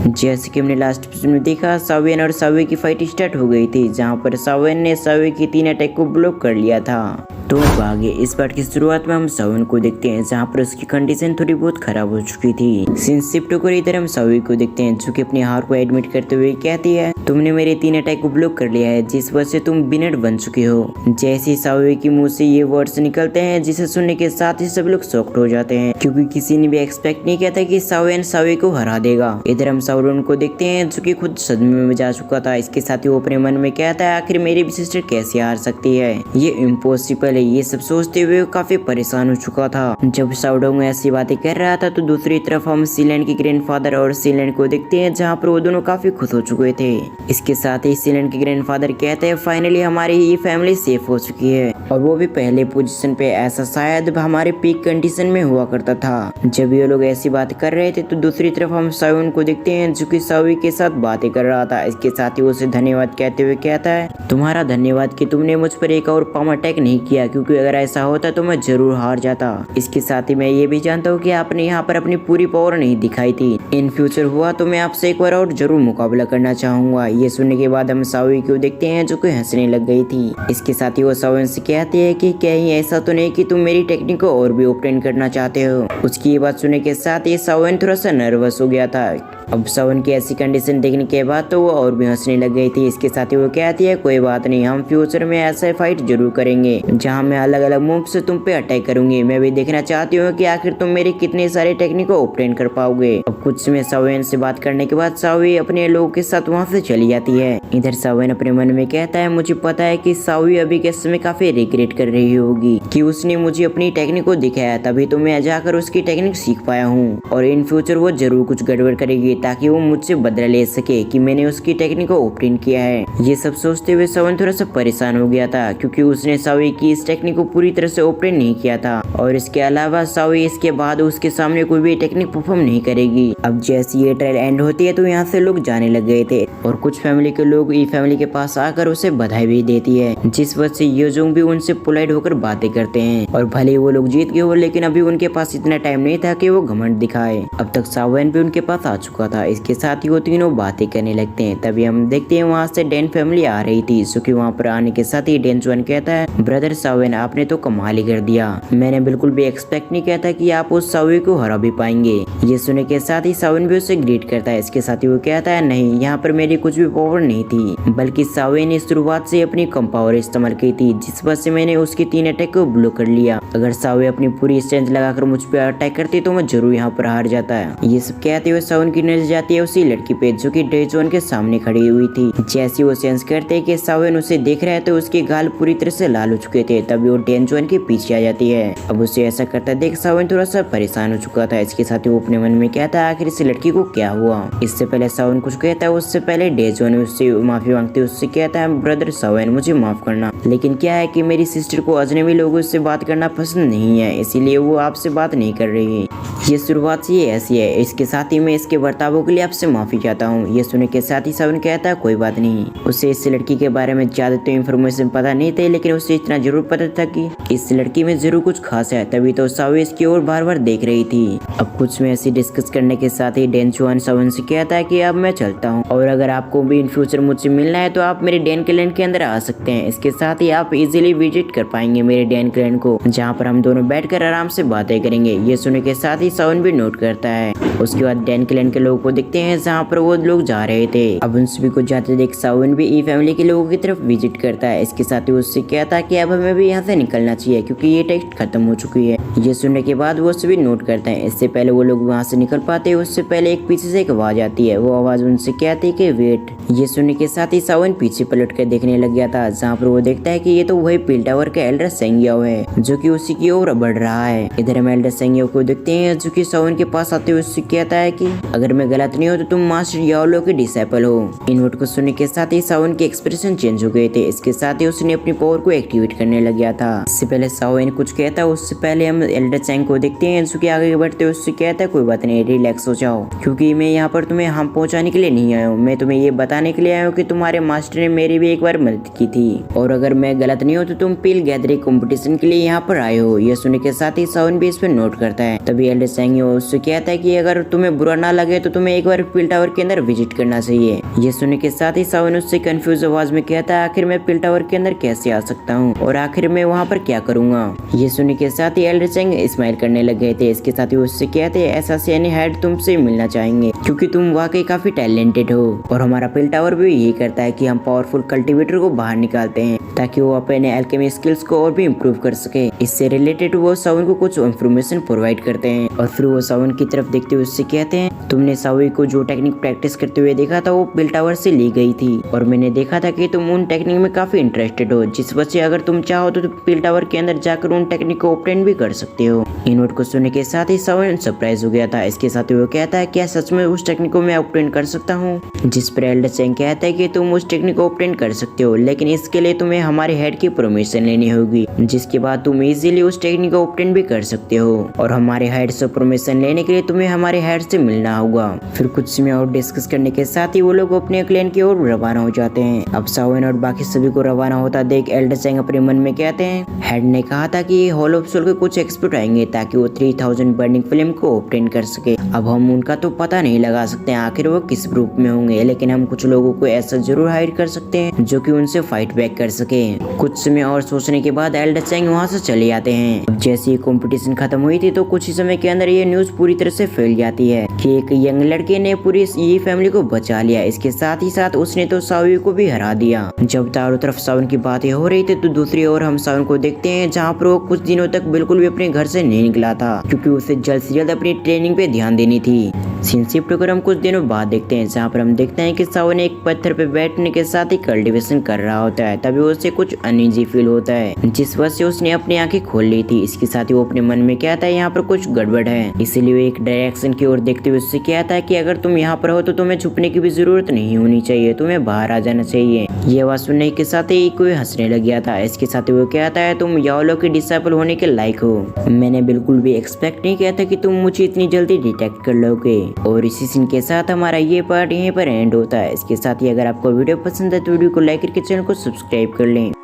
जैसे कि हमने लास्ट एपिसोड में देखा, सावेन और सावे की फाइट स्टार्ट हो गई थी, जहां पर सावेन ने सावे की 3 अटैक को ब्लॉक कर लिया था। तो अब आगे इस पार्ट की शुरुआत में हम सावेन को देखते हैं, जहां पर उसकी कंडीशन थोड़ी बहुत खराब हो चुकी थी। सीन शिफ्ट होकर इधर हम सावे को देखते हैं, जो कि अपनी हार को एडमिट करते हुए कहती है, तुमने मेरे 3 अटैक को ब्लॉक कर लिया है, जिस वजह से तुम विनर बन चुके हो। जैसे ही सावे की मुंह से ये वर्ड्स निकलते हैं, जिसे सुनने के साथ ही सब लोग शॉक्ड हो जाते हैं, क्योंकि किसी ने भी एक्सपेक्ट नहीं किया था कि सावेन सावे को हरा देगा। इधर हम सावेन को देखते हैं, जो कि खुद सदमे में जा चुका था। इसके साथ ही वो अपने मन में कहता है, आखिर मेरी भी सिस्टर कैसे हार सकती है, ये इम्पॉसिबल है। ये सब सोचते हुए वो काफी परेशान हो चुका था। जब सावडोंग ऐसी बातें कर रहा था, तो दूसरी तरफ हम सीलैंड के ग्रैंडफादर और सीलैंड को देखते हैं, जहाँ पर वो दोनों काफी खुश हो चुके थे। इसके साथ ही सीलैंड के ग्रैंडफादर कहते हैं, फाइनली हमारी ये फैमिली सेफ हो चुकी है, और वो भी पहले पोजीशन पे। ऐसा शायद हमारे पीक कंडीशन में हुआ करता था। जब ये लोग ऐसी बात कर रहे थे, तो दूसरी तरफ हम सावन को देखते हैं, जो कि सावी के साथ बातें कर रहा था। इसके साथ ही उसे धन्यवाद कहते हुए कहता है, तुम्हारा धन्यवाद कि तुमने मुझ पर एक और पाम अटैक नहीं किया, क्योंकि अगर ऐसा होता तो मैं जरूर हार जाता। इसके साथ ही मैं ये भी जानता हूँ कि आपने यहाँ पर अपनी पूरी पावर नहीं दिखाई थी। इन फ्यूचर हुआ तो मैं आपसे एक बार और जरूर मुकाबला करना चाहूंगा। ये सुनने के बाद हम सावी को देखते हैं, जो कि हंसने लग गई थी। इसके साथ ही वो सावन से कहती है कि कहीं ऐसा तो नहीं कि तुम मेरी टेक्निक को और भी ओपन करना चाहते हो। उसकी ये बात सुनने के साथ ही सावन थोड़ा सा नर्वस हो गया था। अब सावन की ऐसी कंडीशन देखने के बाद तो वो और भी हंसने लग गई थी। इसके साथ ही वो कहती है, कोई बात नहीं, हम फ्यूचर में ऐसा फाइट जरूर करेंगे, जहां मैं अलग अलग मूव से तुम पे अटैक करूंगी। मैं भी देखना चाहती हूँ कि आखिर तुम मेरी कितने सारे टेक्निक को ओपन कर पाओगे। अब कुछ समय सावन से बात करने के बाद सावी अपने लोगों के साथ वहाँ से चली जाती है। इधर सावन अपने मन में कहता है, मुझे पता है कि सावी अभी के समय काफी रिग्रेट कर रही होगी कि उसने मुझे अपनी टेक्निक को दिखाया, तभी तो मैं जाकर उसकी टेक्निक सीख पाया हूँ, और इन फ्यूचर वो जरूर कुछ गड़बड़ करेगी, ताकि वो मुझसे बदला ले सके कि मैंने उसकी टेक्निक को ओपन किया है। ये सब सोचते हुए सावन थोड़ा सा परेशान हो गया था, क्योंकि उसने सावी की इस टेक्निक को पूरी तरह से ओपन नहीं किया था, और इसके अलावा सावी इसके बाद उसके सामने कोई भी टेक्निक परफॉर्म नहीं करेगी। अब जैसे ये ट्रायल एंड होती है, तो यहाँ से लोग जाने लग गए थे, और कुछ फैमिली के लोग ई फैमिली के पास आकर उसे बधाई भी देती है, जिस वजह से योजोंग भी उनसे पोलाइट होकर बातें करते हैं। और भले वो लोग जीत गए हो, लेकिन अभी उनके पास इतना टाइम नहीं था कि वो घमंड दिखाए। अब तक सावन भी उनके पास आ चुका था। इसके साथ ही वो तीनों बातें करने लगते हैं। तभी हम देखते हैं वहाँ से डैन फैमिली आ रही थी, जो कि वहाँ पर आने के साथ ही डैन जुआन कहता है, ब्रदर सावन, आपने तो कमाल ही कर दिया। मैंने बिल्कुल भी एक्सपेक्ट नहीं किया था कि आप उस सावे को हरा भी पाएंगे। ये सुनने के साथ ही सावन भी उसे ग्रीट करता है। इसके साथ ही वो कहता है, नहीं, यहाँ पर मेरी कुछ भी पावर नहीं थी, बल्कि सावे ने शुरुआत से अपनी कम पावर इस्तेमाल की थी, जिस वजह से मैंने उसकी 3 अटैक को ब्लॉक कर लिया। अगर सावे अपनी पूरी स्ट्रेंथ लगाकर मुझ पर अटैक करती तो मैं जरूर यहाँ पर हार जाता है। ये सब कहते हुए सावन की नजर जाती है उसी लड़की पे, जो कि डेजोन के सामने खड़ी हुई थी। जैसे वो सेंस करते कि सावन उसे देख रहा है, तो उसके गाल पूरी तरह से लाल हो चुके थे। तभी वो डेनजोन के पीछे आ जाती है। अब उसे ऐसा करता देख सावन थोड़ा सा परेशान हो चुका था। इसके साथ ही वो अपने मन में कहता है, आखिर इस लड़की को क्या हुआ। इससे पहले सावन कुछ कहता है, उससे पहले डेजोन उससे माफी मांगते उससे कहता है, ब्रदर सावन, मुझे माफ करना, लेकिन क्या है कि मेरी सिस्टर को अजनबी लोगों से बात करना पसंद नहीं है, इसीलिए वो आपसे बात नहीं कर रही है। ये शुरुआत से ऐसी है। इसके साथ ही मैं इसके बर्तावों के लिए आपसे माफी चाहता हूँ। ये सुनने के साथ ही सावन कहता है, कोई बात नहीं। उसे इस लड़की के बारे में ज्यादा तो इन्फॉर्मेशन पता नहीं थे, लेकिन उसे इतना जरूर पता था कि इस लड़की में जरूर कुछ खास है, तभी तो सावी इसकी ओर बार बार देख रही थी। अब कुछ में ऐसी डिस्कस करने के साथ ही डैन जुआन सावन से कहता है कि अब मैं चलता हूँ, और अगर आपको भी इन फ्यूचर मुझसे मिलना है तो आप मेरे डैन क्लैन के अंदर आ सकते हैं। इसके साथ ही आप इजीली विजिट कर पाएंगे मेरे डैन क्लैन को, जहाँ पर हम दोनों बैठकर आराम से बातें करेंगे। ये सुनने के साथ ही सावन भी नोट करता है। उसके बाद डैन क्लैन के लोगों को देखते हैं, जहाँ पर वो लोग जा रहे थे। अब उन सभी को जाते देख सावन भी ई फैमिली के लोगों की तरफ विजिट करता है। इसके साथ ही उससे कहता है कि अब हमें भी यहाँ से निकलना चाहिए, क्योंकि ये टेस्ट खत्म हो चुकी है। ये सुनने के बाद वो सभी नोट करते हैं। इससे पहले वो लोग वहाँ से निकल पाते हैं, उससे पहले एक पीछे से एक आवाज आती है। वो आवाज उनसे कहती है कि वेट। ये सुनने के साथ ही सावन पीछे पलट कर देखने लग गया था, जहाँ पर वो देखता है कि ये तो वही पिल टावर का एल्डर सेंगियो है, जो कि उसी की ओर बढ़ रहा है। इधर हम एल्डर सेंगियो को देखते हैं, जो कि सावन के पास आते हुए उससे कहता है कि अगर मैं गलत नहीं हो तो तुम मास्टर याओलो के डिसेबल हो। इन वर्ड को सुनने के साथ ही सावन के एक्सप्रेशन चेंज हो गए थे। इसके साथ ही उसने अपनी पावर को एक्टिवेट करने लग गया था। इससे पहले सावन कुछ कहता है, उससे पहले हम एल्डर चैंग को देखते हैं, जो कि आगे बढ़ते उससे कहता है, कोई बात नहीं, रिलैक्स हो जाओ, क्योंकि मैं यहाँ पर तुम्हें हम पहुँचाने के लिए नहीं आया हूँ। मैं तुम्हें ये बताने के लिए आया हूँ कि तुम्हारे मास्टर ने मेरी भी एक बार मदद की थी, और अगर मैं गलत नहीं हो तो तुम पिल गैदरिंग कंपटीशन के लिए यहाँ पर आए हो। यह सुनने के साथ ही सावन भी इस पर नोट करता है। तभी एल्डर चैंग उससे कहता है कि अगर तुम्हें बुरा ना लगे तो तुम्हें हमें एक बार पिल टावर के अंदर विजिट करना चाहिए। ये सुनने के साथ ही सावन उससे कंफ्यूज आवाज में कहता है आखिर मैं पिल टावर के अंदर कैसे आ सकता हूँ और आखिर मैं वहाँ पर क्या करूँगा। ये सुनने के साथ ही एल्डर चैंग स्माइल करने लग गए थे। इसके साथ ही उससे कहते हैं ऐसा यानी हेड तुमसे मिलना चाहेंगे क्योंकि तुम वाकई काफी टैलेंटेड हो। और हमारा पिल टावर भी यही करता है कि हम पावरफुल कल्टीवेटर को बाहर निकालते हैं ताकि वो अपने एल्केमी स्किल्स को और भी इम्प्रूव कर सके। इससे रिलेटेड वो सावन को कुछ इन्फॉर्मेशन प्रोवाइड करते हैं और फिर वो सावन की तरफ देखते हुए उससे कहते हैं तुमने सावी को जो टेक्निक प्रैक्टिस करते हुए देखा था वो पिल टावर से ली गई थी और मैंने देखा था कि तुम उन टेक्निक में काफी इंटरेस्टेड हो, जिस वजह से अगर तुम चाहो तो पिल टावर के अंदर जाकर उन टेक्निक को ऑपरेट भी कर सकते हो। इन वर्ड को सुनने के साथ ही सावन सरप्राइज हो गया था। इसके साथ ही वो कहता है क्या सच में उस टेक्निक को मैं ऑपरेट कर सकता हूँ, जिस पर एल्डर चैंग कहता है कि तुम उस टेक्निक को ऑपरेट कर सकते हो लेकिन इसके लिए तुम्हें हमारे हेड की परमिशन लेनी होगी, जिसके बाद तुम इजीली उस टेक्निक को ऑपरेट भी कर सकते हो और हमारे हेड से परमिशन लेने के लिए तुम्हें हमारे हेड से मिलना होगा। फिर कुछ समय और डिस्कस करने के साथ ही वो लोग अपने क्लैन की ओर रवाना हो जाते हैं। अब सावन और बाकी सभी को रवाना होता देख एल्डर चैंग अपने मन में कहते हैं हेड ने कहा था कि हॉल ऑफ सोल के कुछ एक्सपर्ट आएंगे ताकि वो 3000 बर्निंग फ्लेम को ऑब्टेन कर सके। अब हम उनका तो पता नहीं लगा सकते आखिर वो किस ग्रुप में होंगे, लेकिन हम कुछ लोगों को ऐसा जरूर हायर कर सकते हैं जो कि उनसे फाइट बैक कर सके। कुछ समय और सोचने के बाद एल्डर चैंग वहाँ से चले जाते हैं। जैसे ही कंपटीशन खत्म हुई थी तो कुछ ही समय के अंदर ये न्यूज पूरी तरह से फैल जाती है कि एक यंग लड़के ने पूरी ये फैमिली को बचा लिया। इसके साथ ही साथ उसने तो सावी को भी हरा दिया। जब चारों तरफ सावन की बातें हो रही थी तो दूसरी ओर हम सावन को देखते हैं जहाँ पर वो कुछ दिनों तक बिल्कुल भी अपने घर से नहीं निकला था क्योंकि उसे जल्द से जल्द अपनी ट्रेनिंग पे ध्यान देनी थी। सीन शिफ्ट होकर हम कुछ दिनों बाद देखते हैं जहाँ पर हम देखते हैं कि सावन एक पत्थर पे बैठने के साथ ही कल्टीवेशन कर रहा होता है। तभी उसे कुछ अनईजी फील होता है जिस वजह से उसने अपनी आंखें खोल ली थी। इसके साथ ही वो अपने मन में कहता है यहाँ पर कुछ गड़बड़ है, इसीलिए वो एक डायरेक्शन की ओर देखते हुए उससे कहता है कि अगर तुम यहाँ पर हो तो तुम्हें छुपने की भी जरूरत नहीं होनी चाहिए, तुम्हें बाहर आ जाना चाहिए। ये आवाज सुनने के साथ ही कोई हंसने लग गया था। इसके साथ ही वो कहता है तुम याओलो के डिसाइपल होने के लायक हो, मैंने बिल्कुल भी एक्सपेक्ट नहीं किया था कि तुम मुझे इतनी जल्दी डिटेक्ट कर लोगे। और इसी सीन के साथ हमारा ये पार्ट यहीं पर एंड होता है। इसके साथ ही अगर आपको वीडियो पसंद है तो वीडियो को लाइक करके चैनल को सब्सक्राइब कर लें।